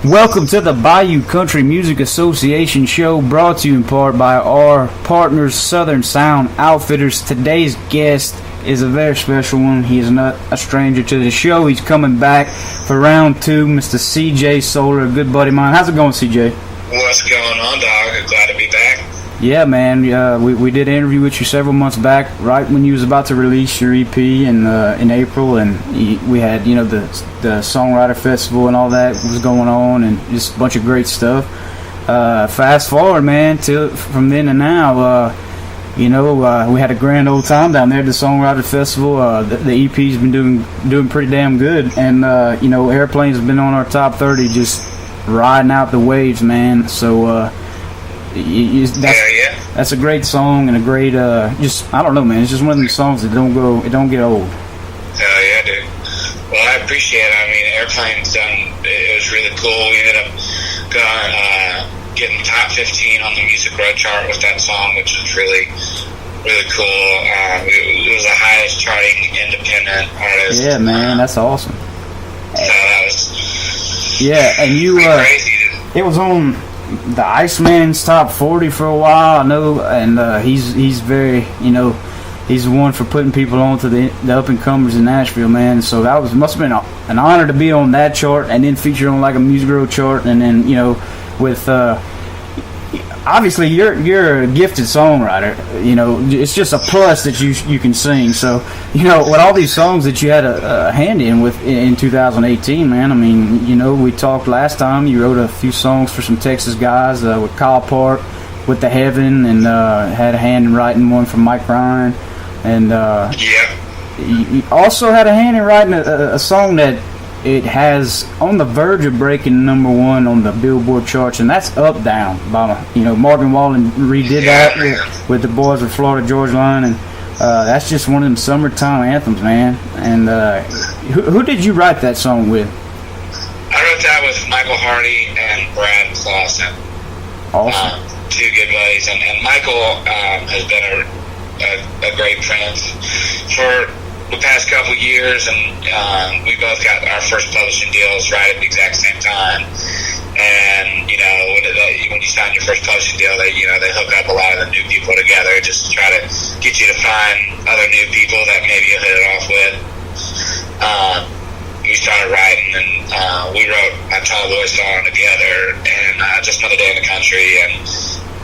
Welcome to the Bayou Country Music Association show, brought to you in part by our partners, Southern Sound Outfitters. Today's guest is a very special one. He is not a stranger to the show. He's coming back for round two, Mr. CJ Solar, a good buddy of mine. How's it going, CJ? What's going on, dog? Glad to be back. Yeah, man. We did an interview with you several months back, right when you was about to release your EP in April, and we had the Songwriter Festival and all that was going on, and just a bunch of great stuff. Fast forward, man, from then to now, we had a grand old time down there at the Songwriter Festival. The EP's been doing pretty damn good, and Airplane's been on our top 30, just riding out the waves, man. So. That's a great song and a great I don't know, man. It's just one of those songs that don't get old. Hell yeah, dude. Well, I appreciate it. I mean, Airplane's done. It was really cool. We ended up getting top 15 on the Music Row chart with that song, which was really, really cool. It was the highest charting independent artist. Yeah, man, that's awesome. So that was and you crazy. It was on the Iceman's top 40 for a while, I know, and he's very, he's the one for putting people on to the up and comers in Nashville, man. So that must have been an honor to be on that chart, and then featured on like a Music Row chart, and then with obviously you're a gifted songwriter. It's just a plus that you can sing. So with all these songs that you had a hand in with in 2018, man. I mean, we talked last time. You wrote a few songs for some Texas guys with Kyle Park, with The Heaven, and had a hand in writing one for Mike Ryan, and you also had a hand in writing a song that it has on the verge of breaking #1 on the Billboard charts, and that's Up Down by Morgan Wallen redid that with the boys of Florida Georgia Line, and that's just one of them summertime anthems, man. And who did you write that song with? I wrote that with Michael Hardy and Brad Clausen. Awesome. Two good buddies, and Michael has been a great friend for the past couple years, and we both got our first publishing deals right at the exact same time. And when you sign your first publishing deal, they hook up a lot of the new people together just to try to get you to find other new people that maybe you'll hit it off with. We started writing, and we wrote my Tall Boy song together, and Just Another Day in the Country, and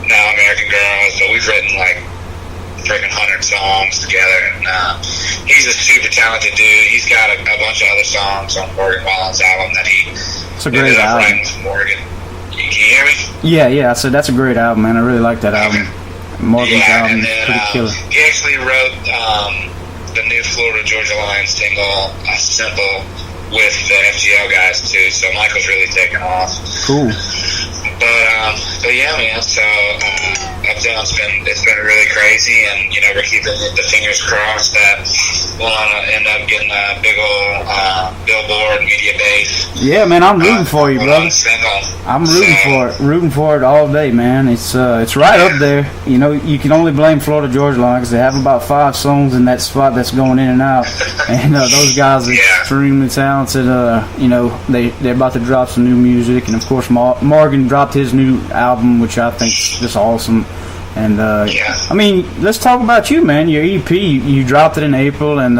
Now American Girl. So we've written like freaking 100 songs together, and he's a super talented dude. He's got a bunch of other songs on Morgan Wallen's album that it's a great album. Writing with Morgan. Can you hear me? Yeah. So that's a great album, man. I really like that album. Morgan's album, and then, pretty killer. He actually wrote the new Florida Georgia Line single, Simple, with the FGL guys too. So Michael's really taken off. Cool. But yeah, man. So Up Down's it's been really crazy, and we're keeping the fingers crossed that we'll end up getting a big old Billboard media base. Yeah, man, I'm rooting for you, brother. I'm rooting for it all day, man. It's right up there. You can only blame Florida Georgia Line because they have about 5 songs in that spot that's going in and out, and those guys are extremely talented. They're about to drop some new music, and of course Morgan dropped his new album, which I think is just awesome. And I mean, let's talk about you, man. Your EP, you dropped it in April, and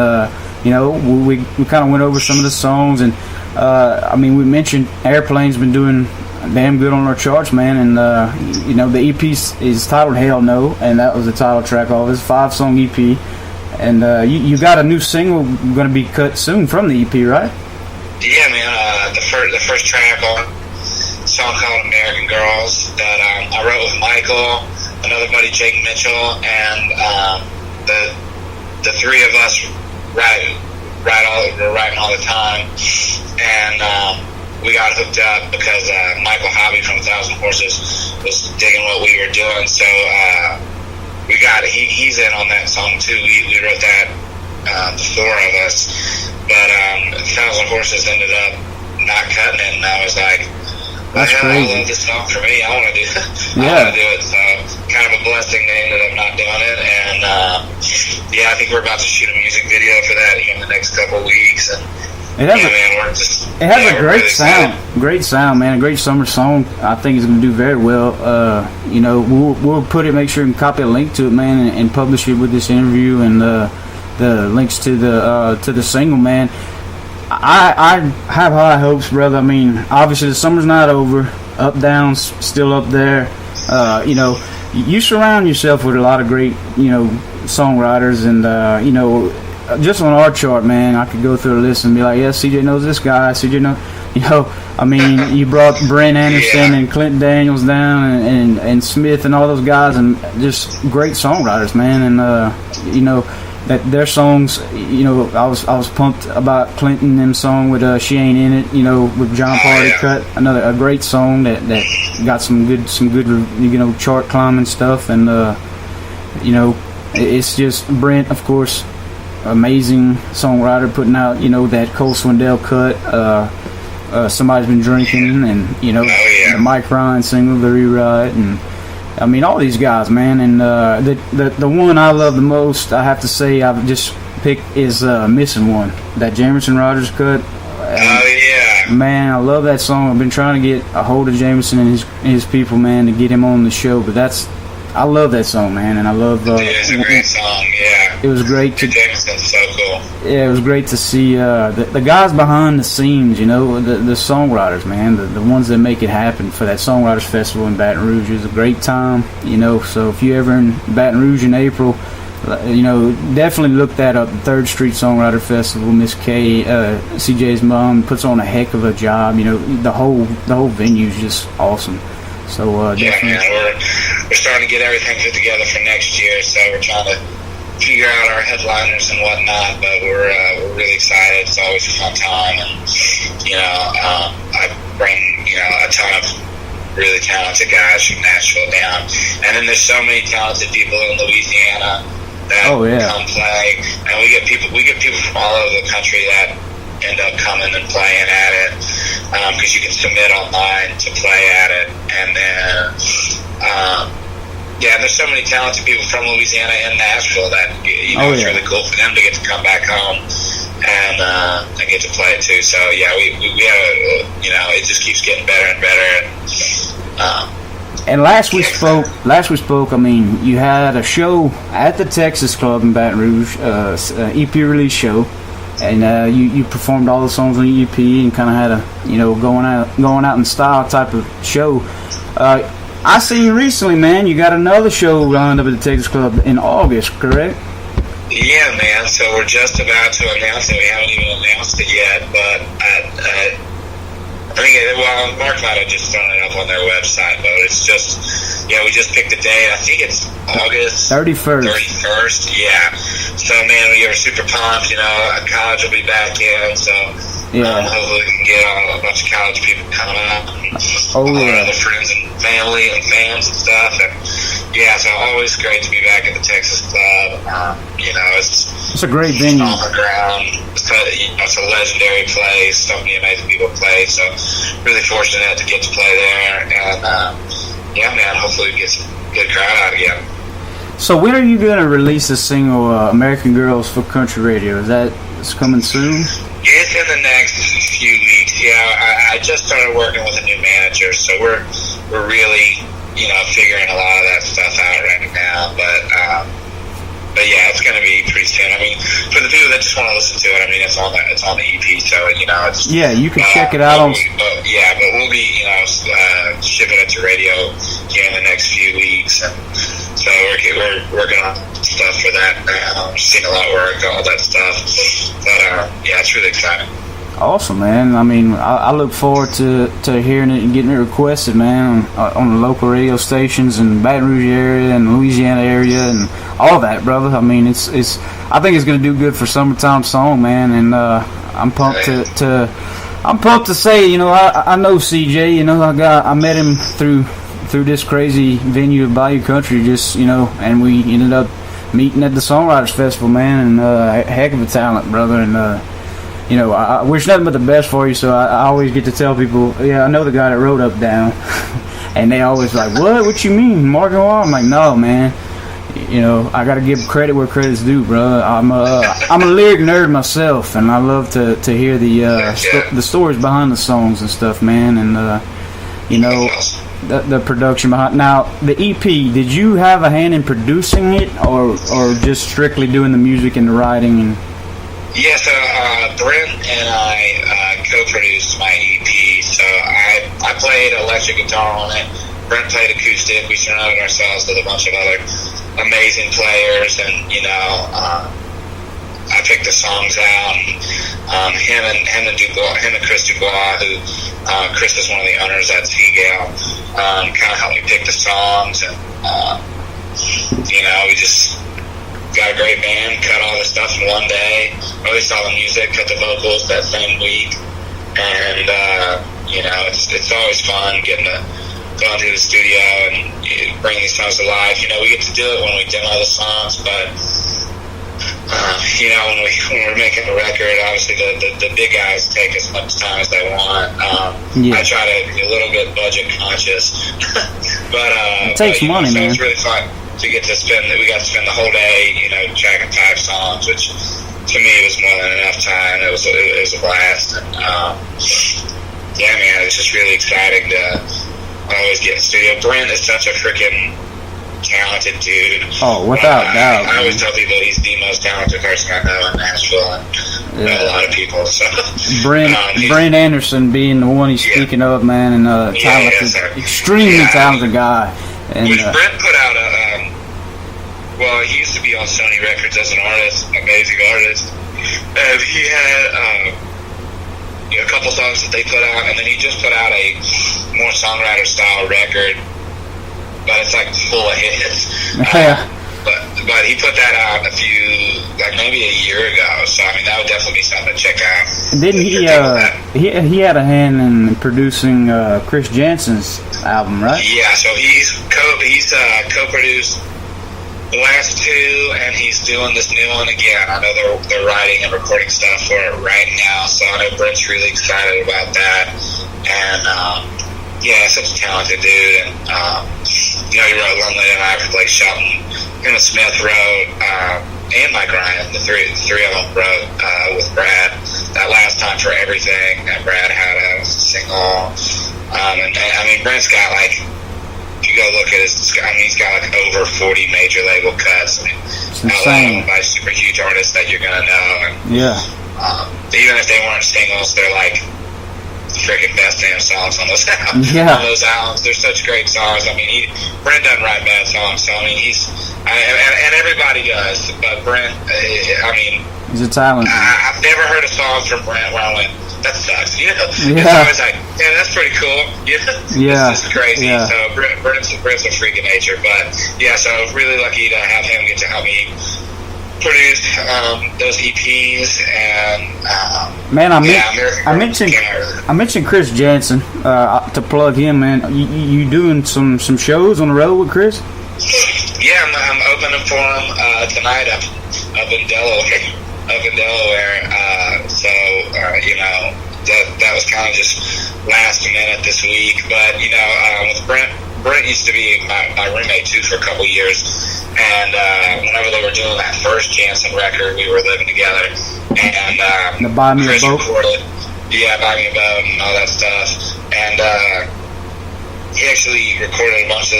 we kind of went over some of the songs, and I mean, we mentioned Airplane's been doing damn good on our charts, man. And the EP is titled Hell No, and that was the title track of it. It's a 5-song EP, and you got a new single going to be cut soon from the EP, right? Yeah, man. The first track on a song called American Girls that I wrote with Michael, another buddy Jake Mitchell, and the three of us we're writing all the time, and we got hooked up because Michael Hobby from 1,000 Horses was digging what we were doing, so he's in on that song too. We wrote that, the 4 of us, but 1,000 Horses ended up not cutting it, and I was like, that's crazy. I love this song for me. I want to do it. I want to do it. So kind of a blessing they ended up not doing it. And I think we're about to shoot a music video for that in the next couple of weeks. And It has a great sound. Great sound, man. A great summer song. I think it's going to do very well. We'll put it. Make sure you can copy a link to it, man, and publish it with this interview and the links to the single, man. I have high hopes, brother. I mean, obviously the summer's not over. Up, downs, still up there. You surround yourself with a lot of great, songwriters, and just on our chart, man, I could go through a list and be like, yeah, CJ knows this guy. CJ knows, you brought Brent Anderson and Clinton Daniels down, and Smith and all those guys, and just great songwriters, man, and that their songs, I was pumped about Clinton and them song with She Ain't In It, with John Party cut, a great song that got some good chart climbing stuff, and it's just Brent, of course, amazing songwriter, putting out that Cole Swindell cut, Somebody's Been Drinking, and the Mike Ryan single, The Rewrite, and I mean, all these guys, man, and the one I love the most, I have to say, I've just picked is Missing One, that Jamerson Rogers cut. Man, I love that song. I've been trying to get a hold of Jamerson and his people, man, to get him on the show, but I love that song, man, and I love. It's a great song, yeah. It was great to. Jameson's so cool. Yeah, it was great to see the guys behind the scenes, the songwriters, man, the ones that make it happen for that Songwriters Festival in Baton Rouge. It was a great time, So if you're ever in Baton Rouge in April, definitely look that up. The 3rd Street Songwriter Festival. Miss Kay, CJ's mom, puts on a heck of a job. The whole venue's just awesome. So definitely. Man, we're starting to get everything put together for next year, so we're trying to figure out our headliners and whatnot, but we're really excited. It's always a fun time, and I bring a ton of really talented guys from Nashville down, and then there's so many talented people in Louisiana that come play, and we get people from all over the country that end up coming and playing at it, because you can submit online to play at it, and then there's so many talented people from Louisiana and Nashville that it's really cool for them to get to come back home and get to play it too. So we have it just keeps getting better and better. And last we spoke. I mean, you had a show at the Texas Club in Baton Rouge, EP release show, and you performed all the songs on the EP and kind of had a going out in style type of show. I seen recently, man, you got another show lined up at the Texas Club in August, correct? Yeah, man. So we're just about to announce it. We haven't even announced it yet, but I think Mark might have just thrown it up on their website, but it's just, we just picked a date. I think it's August 31st. Yeah. So, man, we are super pumped. College will be back in, so hopefully we can get a bunch of college people coming up, and other friends and family and fans and stuff. And so always great to be back at the Texas Club. It's a great venue. On the ground. It's a legendary place. So many amazing people play. So really fortunate to get to play there. And man, hopefully we get some good crowd out again. So when are you going to release the single American Girls for Country Radio? It's coming soon? It's in the next few weeks. I just started working with a new manager, so we're really figuring a lot of that stuff out right now. But it's going to be pretty soon. I mean, for the people that just want to listen to it, I mean, it's on the EP, so it's you can check it out on. But we'll be shipping it to radio here in the next few weeks, and so we're working on stuff for that now. Seeing a lot of work, all that stuff, but it's really exciting. Awesome, man. I mean, I look forward to hearing it and getting it requested, man, on the local radio stations in Baton Rouge area and Louisiana area and all that, brother. I mean, it's I think it's going to do good for summertime song, man, and I'm pumped to say, I know CJ, I met him through this crazy venue of Bayou Country, and we ended up meeting at the Songwriters Festival, man, and a heck of a talent, brother, and I wish nothing but the best for you, so I always get to tell people, I know the guy that wrote Up Down, and they always like, what you mean, Morgan Wall? I'm like, no, man, you know, I got to give credit where credit's due, bro. I'm a lyric nerd myself, and I love to hear the stories behind the songs and stuff, man. And you know, the production behind. Now, the EP, did you have a hand in producing it, or just strictly doing the music and the writing? And yeah, so Brent and I co-produced my EP. So I played electric guitar on it. Brent played acoustic. We surrounded ourselves with a bunch of other amazing players, and you know, I picked the songs out. And, him and Chris Dubois, who Chris is one of the owners at Seagal, kind of helped me pick the songs, and you know, we just got a great band, cut all the stuff in one day, released all the music, cut the vocals that same week, and you know, it's always fun getting to go into the studio and bring these songs to life. You know, we get to do it when we demo the songs, but you know, when we're making a record, obviously the big guys take as much time as they want. I try to be a little bit budget conscious, but it takes money, man. It's really fun to get to spend. We got to spend the whole day, you know, tracking 5 songs, which to me was more than enough time. It was a blast. And, yeah, man, it's just really exciting to always get in the studio. Brent is such a freaking talented dude. Oh, without doubt. I always tell people he's the most talented person I know in Nashville, and know a lot of people. So Brent Anderson being the one he's speaking of, man, and talented, extremely talented guy. And Brent put out well, he used to be on Sony Records as an artist, amazing artist, and he had a couple songs that they put out, and then he just put out a more songwriter style record. But it's like full of hits. But he put that out maybe a year ago. So I mean, that would definitely be something to check out. Didn't he had a hand in producing Chris Jansen's album, right? Yeah. So he's co-produced the last 2, and he's doing this new one again. I know they're writing and recording stuff for it right now. So I know Brent's really excited about that, and. Yeah, such a talented dude, and you know, he wrote "Lonely Tonight" for Blake Shelton. Him and Smith wrote, and Mike Ryan. The three of them wrote with Brad. That Last Time for Everything that Brad had as a single. And I mean, Brent's got like, if you go look at his, I mean, he's got like over 40 major label cuts. I mean, a lot of them by super huge artists that you're gonna know. And, even if they weren't singles, they're like freaking best damn songs on those albums. On those albums, they're such great songs. I mean, Brent doesn't write bad songs, so I mean, and everybody does. But Brent, I mean, he's a talent. I've never heard a song from Brent where I went, that sucks. You know, it's always like, yeah, that's pretty cool. This is crazy. So Brent's a freak of nature. But yeah, so really lucky to have him get to help me produce those EPs, and man, I mentioned Chris Jansen to plug him, man. You doing some shows on the road with Chris? Yeah, I'm opening for him tonight up in Delaware. So you know, that was kind of just last minute this week, but you know, with Brent used to be my roommate too for a couple years. And whenever they were doing that first Jansen record, we were living together. And Chris recorded, Buy Me a Boat and all that stuff. And he actually recorded a bunch of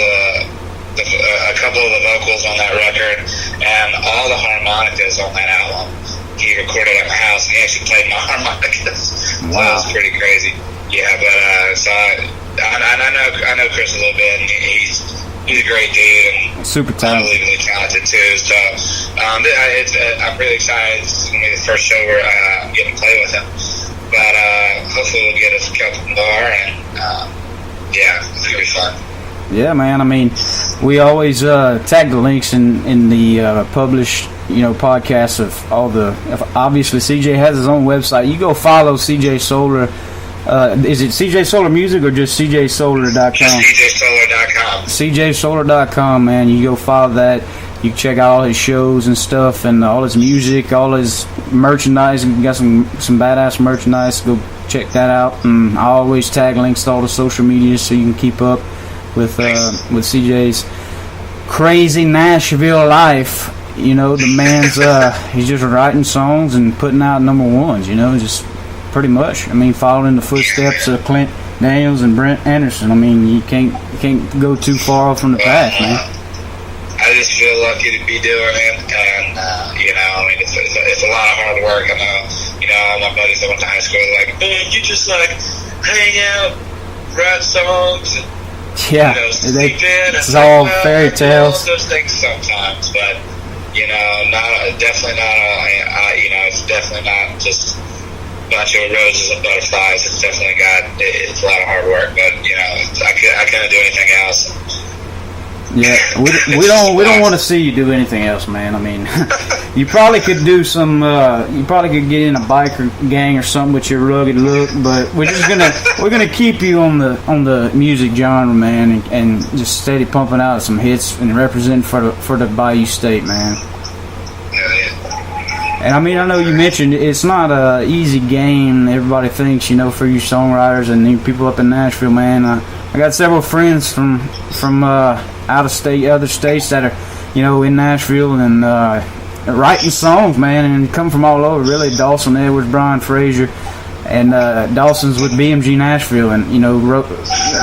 a couple of the vocals on that record, and all the harmonicas on that album he recorded at my house, and he actually played my harmonicas. Wow. So that was pretty crazy. Yeah, but so I know Chris a little bit, and he's a great dude and super talented, unbelievably talented too. So I'm really excited. This is going to be the first show we're getting to play with him. But hopefully we'll get us a couple more, and yeah, it's going to be fun. Yeah, man. I mean, we always tag the links in the published, you know, podcasts of all the. Obviously, CJ has his own website. You go follow CJ Solar. Is it CJ Solar Music or just CJSolar.com? Just CJSolar.com. CJSolar.com, man. You go follow that. You can check out all his shows and stuff, and all his music, all his merchandise. You got some badass merchandise. Go check that out. And I always tag links to all the social media so you can keep up with CJ's crazy Nashville life. You know, the man's he's just writing songs and putting out number ones. You know, just pretty much. I mean, following the footsteps of Clint Daniels and Brent Anderson. I mean, you can't go too far off from the path, man. I just feel lucky to be doing it, and you know, I mean, it's a lot of hard work. I know, you know, all my buddies that went to high school are like, man, you just like hang out, write songs, and yeah, you know, sleep in. It's all fairy tales. Those things sometimes, but you know, definitely not. You know, it's definitely not just a bunch of roses and butterflies. It's definitely it's a lot of hard work, but you know, I couldn't do anything else. Yeah, we don't want to see you do anything else, man. I mean, you probably could do some. You probably could get in a biker gang or something with your rugged look, but we're gonna keep you on the music genre, man, and just steady pumping out some hits and representing for the Bayou State, man. And I mean, I know you mentioned it's not a easy game. Everybody thinks, you know, for you songwriters and you people up in Nashville, man. I got several friends from out of state, other states that are, you know, in Nashville and writing songs, man, and come from all over. Really, Dawson Edwards, Brian Frazier, and Dawson's with BMG Nashville, and you know,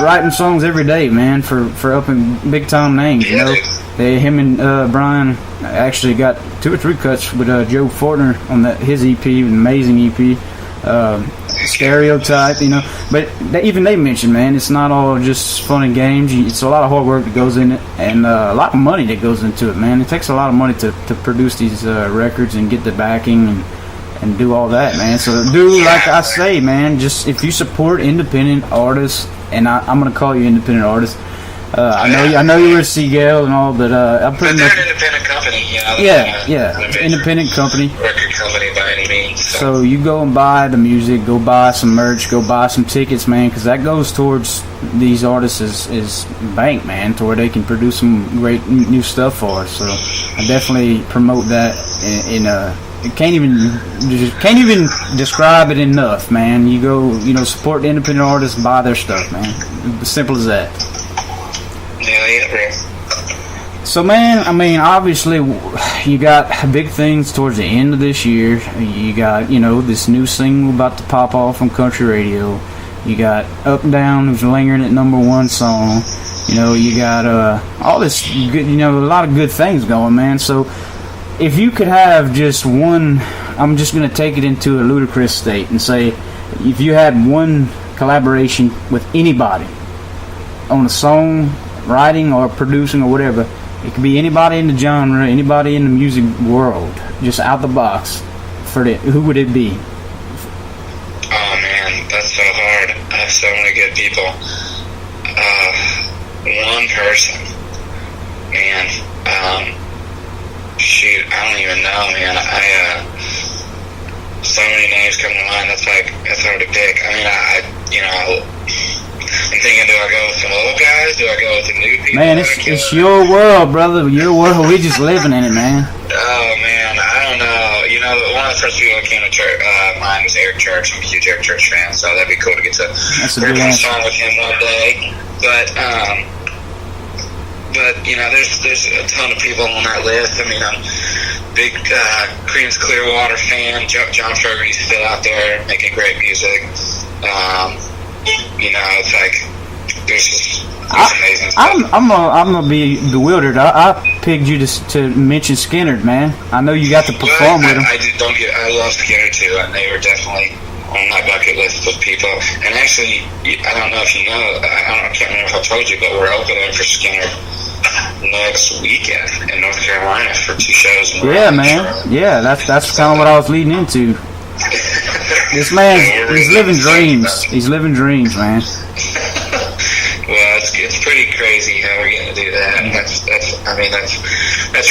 writing songs every day, man, for up in big time names. You know, him and Brian actually got 2 or 3 cuts with Joe Fortner on his EP, an amazing EP. Stereotype, you know, but even they mentioned, man, it's not all just fun and games. It's a lot of hard work that goes in it, and a lot of money that goes into it, man. It takes a lot of money to produce these records and get the backing and do all that, man. So do like I say, man, just if you support independent artists, and I'm gonna call you independent artists. I know you were Seagal and all, but I'm pretty much an independent company, you know. Yeah, independent company. Record company by any means. So you go and buy the music, go buy some merch, go buy some tickets, man, because that goes towards these artists is bank, man, to where they can produce some great new stuff for us. So I definitely promote that. Can't even describe it enough, man. You go, you know, support the independent artists, buy their stuff, man. As simple as that. Yeah. So, man, I mean, obviously, you got big things towards the end of this year. You got, you know, this new single about to pop off on country radio. You got Up Down, who's lingering at #1 song. You know, you got all this good, you know, a lot of good things going, man. So, if you could have just one, I'm just going to take it into a ludicrous state and say, if you had one collaboration with anybody on a song, writing or producing or whatever, it could be anybody in the genre, anybody in the music world, just out the box, who would it be? Oh man, that's so hard. I have so many good people. One person, man. Shoot, I don't even know, man. So many names come to mind. That's hard to pick. I mean, you know, I'm thinking, do I go with some old guys? Do I go with the new people? Man, it's your world, brother. Your world. We just living in it, man. Oh man, I don't know. You know, one of the first people that came to church, mine was Eric Church. I'm a huge Eric Church fan, so that'd be cool to get to work on a song with him one day. But you know, there's a ton of people on that list. I mean, I'm a big Creedence Clearwater fan. John Fogerty's still out there making great music. You know, it's like there's amazing stuff. I'm gonna be bewildered. I picked you to mention Skynyrd, man. I know you got to perform with them. I love Skynyrd too, and they were definitely on my bucket list of people. And actually, I don't know if you know, I can't remember if I told you, but we're opening for Skynyrd next weekend in North Carolina for 2 shows. Yeah, man. Yeah, that's kind of what I was leading into. This man, he's living dreams. He's living dreams, man. Well, it's pretty crazy how we're getting to do that. And that's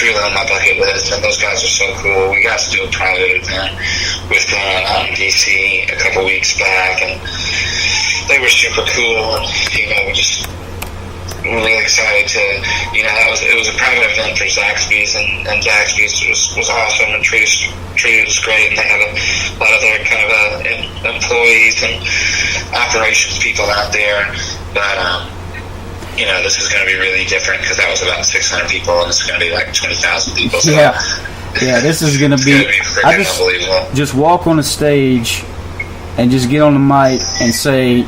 really on my bucket list. And those guys are so cool. We got to do a private event with them out in DC a couple weeks back, and they were super cool. And you know, we're really excited to, you know, it was a private event for Zaxby's, and Zaxby's was awesome and treated us great, and they have a lot of their kind of employees and operations people out there. But this is going to be really different because that was about 600 people, and this is going to be like 20,000 people. So Yeah, this is gonna be. I unbelievable. just walk on the stage and just get on the mic and say,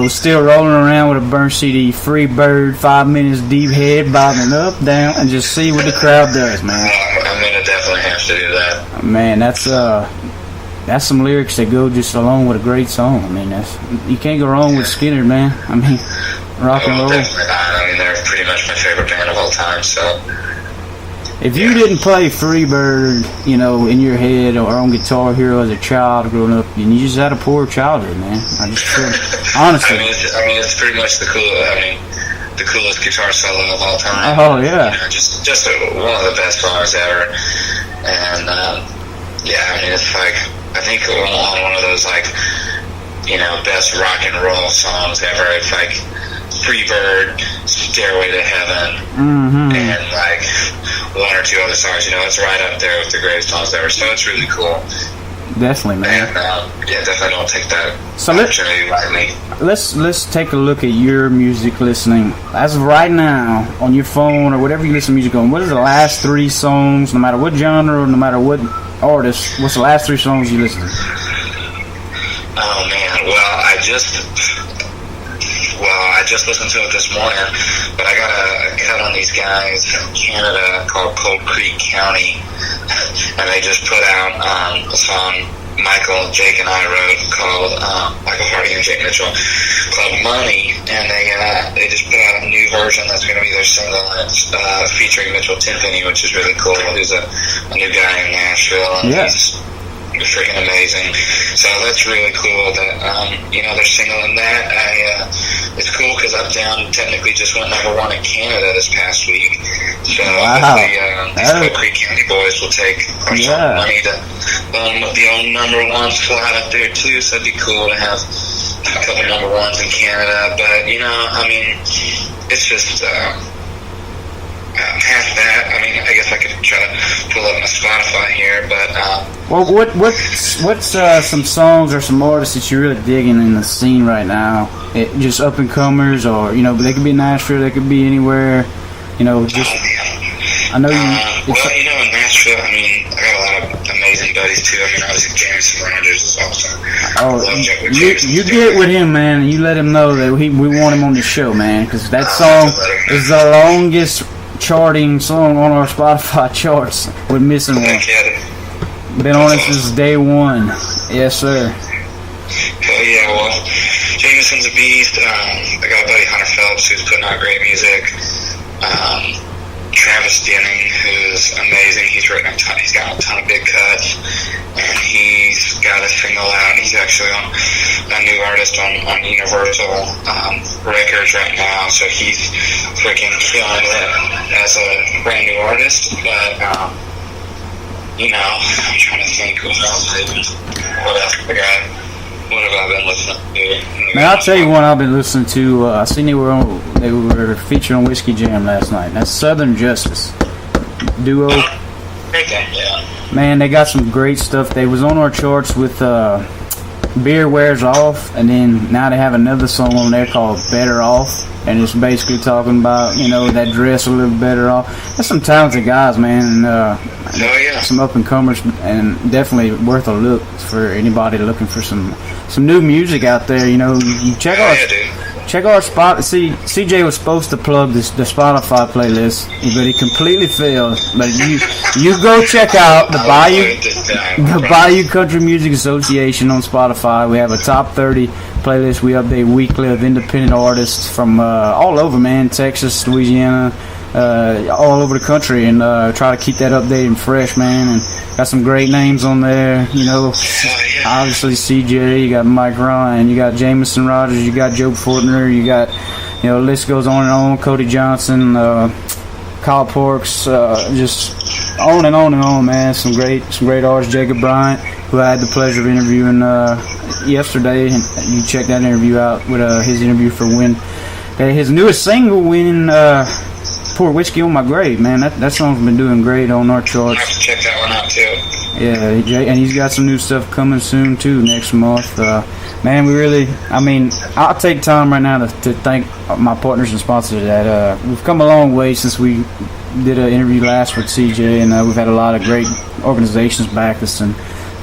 still rolling around with a burnt CD, Free Bird, 5 minutes deep, head bobbing up, down, and just see what the crowd does, man. I'm gonna definitely have to do that. Man, that's some lyrics that go just along with a great song. I mean, you can't go wrong with Skinner, man. I mean, rock and roll. Definitely not. I mean, they're pretty much my favorite band of all time. So. If you didn't play Freebird, in your head or on Guitar Hero as a child growing up, then you just had a poor childhood, man. I just feel, honestly. It's pretty much the coolest guitar solo of all time. Oh yeah. Just one of the best songs ever. And it's like I think on one of those best rock and roll songs ever. It's like Freebird, Stairway to Heaven, and like one or two other songs. It's right up there with the greatest songs ever. So it's really cool. Definitely, man. And definitely don't take that So opportunity lightly. Let's take a look at your music listening as of right now on your phone or whatever you listen to music on. What are the last 3 songs, no matter what genre or no matter what artist? What's the last 3 songs you listen to? Oh man, I just listened to it this morning, but I got a cut on these guys from Canada called Cold Creek County, and they just put out a song Michael, Jake, and I wrote called Michael Hardy and Jake Mitchell called Money, and they just put out a new version that's going to be their single, and it's featuring Mitchell Tenpenny, which is really cool. He's a new guy in Nashville, and he's freaking amazing. So that's really cool that they're singling that. It's cool because Up Down technically just went #1 in Canada this past week. So hopefully these Cold Creek County boys will take our song Money to the old #1 slot up there too. So it'd be cool to have a couple #1s in Canada. But it's just. Past that, I guess I could try to pull up my Spotify here, but what's some songs or some artists that you're really digging in the scene right now? Just up and comers, or they could be in Nashville, they could be anywhere. I know you. In Nashville, I got a lot of amazing buddies too. Obviously Jameson Rogers is awesome. You get with him, man, and you let him know that we want him on the show, man, because that song is the longest charting song on our Spotify charts with Missing One. Been on it since day one. Yes, sir. Hell yeah, well, Jameson's a beast. I got a buddy, Hunter Phelps, who's putting out great music. Travis Denning, who's amazing. He's got a ton of big cuts, and he's got a single out. He's actually on a new artist on Universal Records right now, so he's freaking killing it as a brand new artist. But I'm trying to think what else I got. What have I been listening to? Man, I'll tell you one I've been listening to. I seen they were featured on Whiskey Jam last night. That's Southern Justice duo. Yeah. Man, they got some great stuff. They was on our charts with Beer Wears Off, and then now they have another song on there called Better Off, and it's basically talking about that dress a little better off. There's some talented guys, man, and some up and comers, and definitely worth a look for anybody looking for some new music out there. You check our spot. See, CJ was supposed to plug the Spotify playlist, but he completely failed. But you go check out the Bayou Country Music Association on Spotify. We have a top 30 playlist. We update weekly of independent artists from all over, man. Texas, Louisiana, all over the country, and try to keep that updated and fresh, man. And got some great names on there. Obviously CJ, you got Mike Ryan, you got Jameson Rogers, you got Joe Fortner, you got the list goes on and on. Cody Johnson, Kyle Porks, just on and on and on, man. Some great artists. Jacob Bryant, who I had the pleasure of interviewing yesterday, and you check that interview out with his interview for his newest single winning Pour Whiskey on My Grave, man. That song's been doing great on our I'll charts. have to check that one out too. Yeah, and he's got some new stuff coming soon too next month. Man, I'll take time right now to thank my partners and sponsors. That we've come a long way since we did an interview last with CJ, and we've had a lot of great organizations back us. And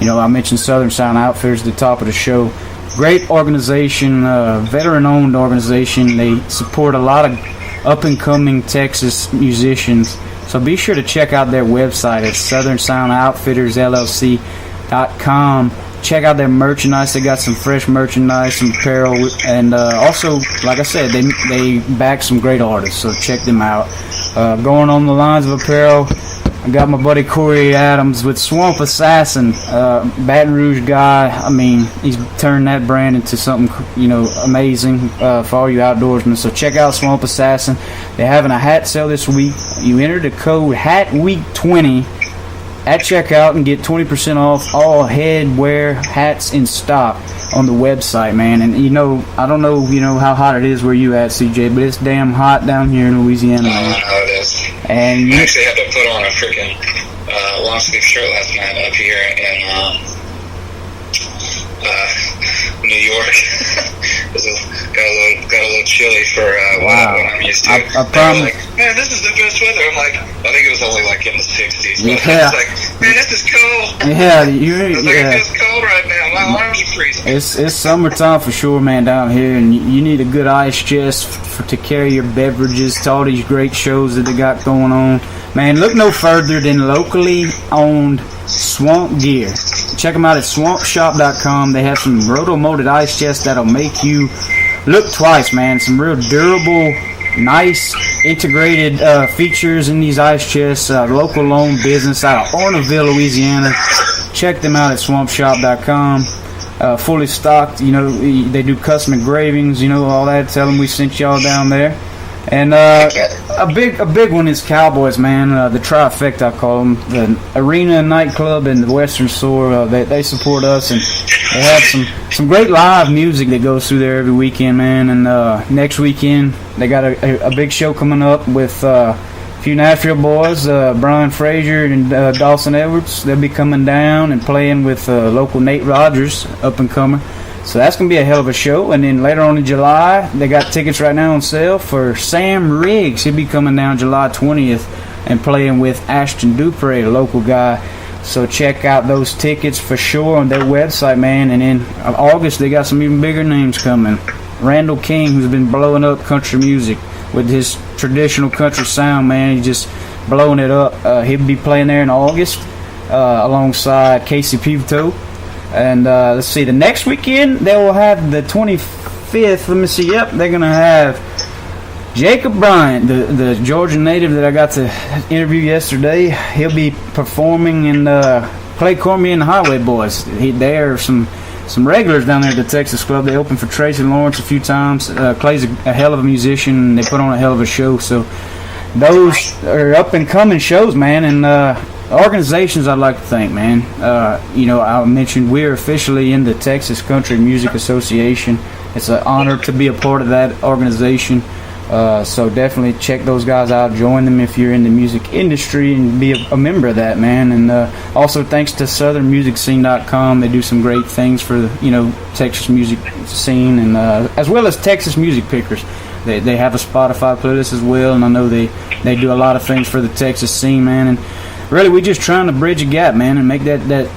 I mentioned Southern Sound Outfitters at the top of the show. Great organization, veteran-owned organization. They support a lot of up-and-coming Texas musicians. So be sure to check out their website at southernsoundoutfittersllc.com. Check out their merchandise. They got some fresh merchandise, some apparel, and also, like I said, they back some great artists. So check them out. Going on the lines of apparel, I got my buddy Corey Adams with Swamp Assassin, Baton Rouge guy. I mean, he's turned that brand into something, amazing for all you outdoorsmen. So check out Swamp Assassin. They're having a hat sale this week. You enter the code HATWEEK20 at checkout and get 20% off all headwear hats in stock on the website, man. And I don't know, how hot it is where you at, CJ, but it's damn hot down here in Louisiana, man. I know it is. And I actually had to put on a freaking long sleeve shirt last night up here in New York. got a little chilly for what I'm used to. I promise. Like, man, this is the best weather. I'm like, I think it was only like in the 60s. But Yeah. it's like, man, this is cold. Yeah, It's like, it feels cold right now. My arms are freezing. It's summertime for sure, man, down here, and you need a good ice chest to carry your beverages to all these great shows that they got going on. Man, look no further than locally owned Swamp Gear. Check them out at swampshop.com. They have some roto-molded ice chests that'll make you look twice, man. Some real durable, nice, integrated features in these ice chests. Local owned business out of Orneville, Louisiana. Check them out at swampshop.com. Fully stocked, they do custom engravings, all that. Tell them we sent y'all down there. And a big one is Cowboys, man. The trifecta, I call them. The Arena Nightclub and the Western Store. They support us, and they have some great live music that goes through there every weekend, man. And next weekend they got a big show coming up with a few Nashville boys, Brian Frazier and Dawson Edwards. They'll be coming down and playing with local Nate Rogers, up and comer. So that's going to be a hell of a show. And then later on in July, they got tickets right now on sale for Sam Riggs. He'll be coming down July 20th and playing with Ashton Dupre, a local guy. So check out those tickets for sure on their website, man. And in August, they got some even bigger names coming. Randall King, who's been blowing up country music with his traditional country sound, man. He's just blowing it up. He'll be playing there in August alongside Casey Pivto. And let's see, the next weekend they will have the 25th. Let me see. Yep, they're gonna have Jacob Bryant, the Georgia native that I got to interview yesterday. He'll be performing in Clay Cormier and the Highway Boys. They are some regulars down there at the Texas Club. They opened for Tracy Lawrence a few times. Clay's a hell of a musician, and they put on a hell of a show. So those are up and coming shows, man. And organizations I'd like to thank, man. I mentioned we're officially in the Texas Country Music Association. It's an honor to be a part of that organization. So definitely check those guys out. Join them if you're in the music industry and be a member of that, man. And also thanks to SouthernMusicScene.com. They do some great things for the Texas music scene, and as well as Texas Music Pickers. They have a Spotify playlist as well, and I know they do a lot of things for the Texas scene, man. And really, we're just trying to bridge a gap, man, and make that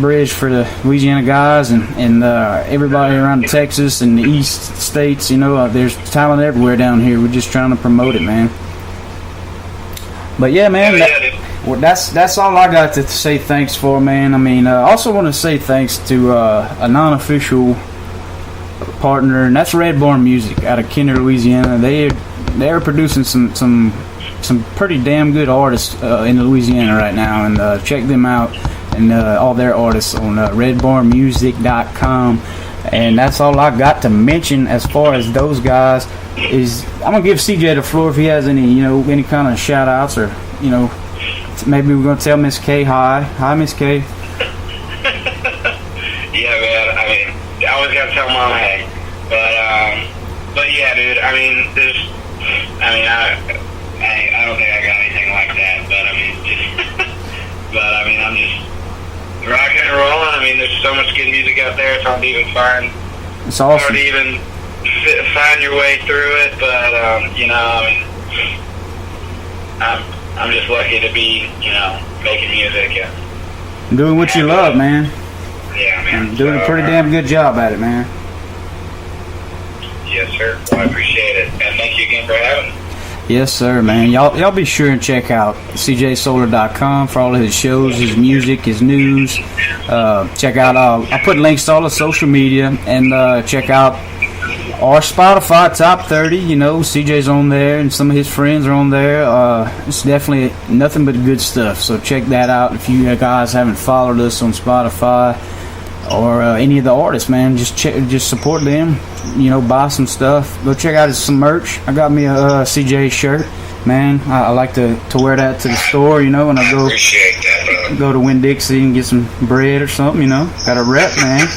bridge for the Louisiana guys and everybody around Texas and the East states. There's talent everywhere down here. We're just trying to promote it, man. But yeah, man, that's all I got to say thanks for, man. I mean, I also want to say thanks to a non-official partner, and that's Red Barn Music out of Kinder, Louisiana. They're producing some pretty damn good artists in Louisiana right now, and check them out and all their artists on redbarnmusic.com. And that's all I got to mention as far as those guys. Is I'm gonna give CJ the floor if he has any any kind of shout outs, or maybe we're gonna tell Miss K hi Miss K. Yeah, man, I mean, I always gotta tell Mom hey, but yeah, dude, I mean, I don't think I got anything like that, but I mean, I'm just rocking and rolling. I mean, there's so much good music out there. It's hard to even find. It's awesome. Hard to even find your way through it, but you know, I mean, I'm just lucky to be, you know, making music and doing what you love, man. Yeah, man. And doing a pretty damn good job at it, man. Yes, sir. Well, I appreciate it, and thank you again for having me. Yes, sir, man. Y'all be sure and check out cjsolar.com for all of his shows, his music, his news. Check out, I'll put links to all the social media, and check out our Spotify Top 30. You know, CJ's on there, and some of his friends are on there. It's definitely nothing but good stuff. So check that out if you guys haven't followed us on Spotify or any of the artists, man. Just support them. You know, buy some stuff. Go check out some merch. I got me a CJ shirt, man. I like to wear that to the store, you know, when I Appreciate that, brother. go to Winn-Dixie and get some bread or something, you know. Got a rep, man.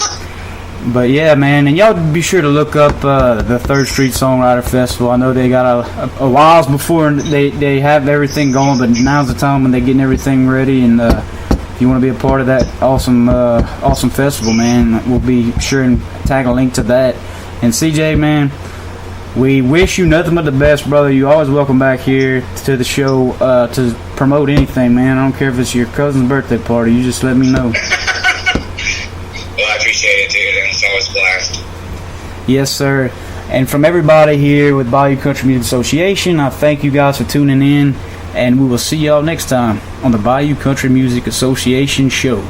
But yeah, man, and y'all be sure to look up the 3rd Street Songwriter Festival. I know they got a whiles before they have everything going, but now's the time when they're getting everything ready. And if you want to be a part of that awesome festival, man, we'll be sure and tag a link to that. And CJ, man, we wish you nothing but the best, brother. You're always welcome back here to the show to promote anything, man. I don't care if it's your cousin's birthday party. You just let me know. Well, I appreciate it, dude, and it's always a blast. Yes, sir. And from everybody here with Bayou Country Music Association, I thank you guys for tuning in, and we will see y'all next time on the Bayou Country Music Association show.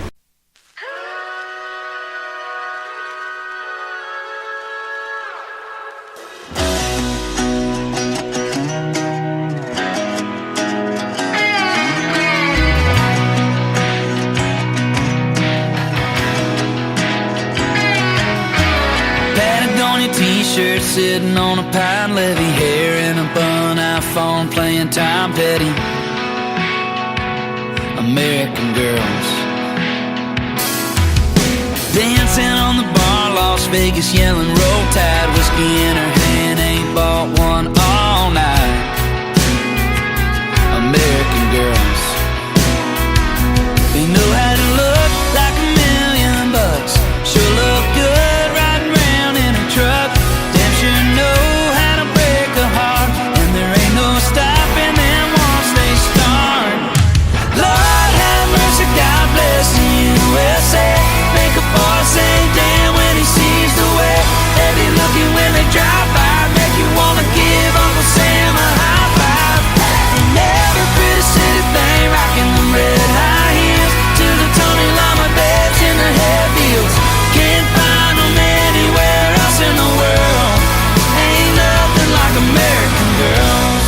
T-shirt sitting on a pine levee, hair in a bun, iPhone playing Tom Petty. American girls dancing on the bar, Las Vegas yelling roll tide, whiskey in her hand, ain't bought one all night. American girls, they know how to look like $1,000,000, sure look good riding around in a truck. Damn sure know how to break a heart, and there ain't no stopping them once they start. Lord have mercy, God bless the USA. Make a boy say damn when he sees the way they be looking when they drive by, make you wanna give Uncle Sam a high five. And every pretty city thing rocking them red high heels to the Tony Lama beds in the head heels. Can't find them anywhere else in the world. Ain't nothing like American girls.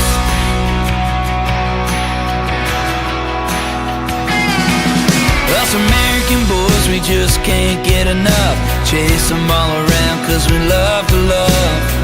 Us American boys, we just can't get enough. Chase them all around 'cause we love to love.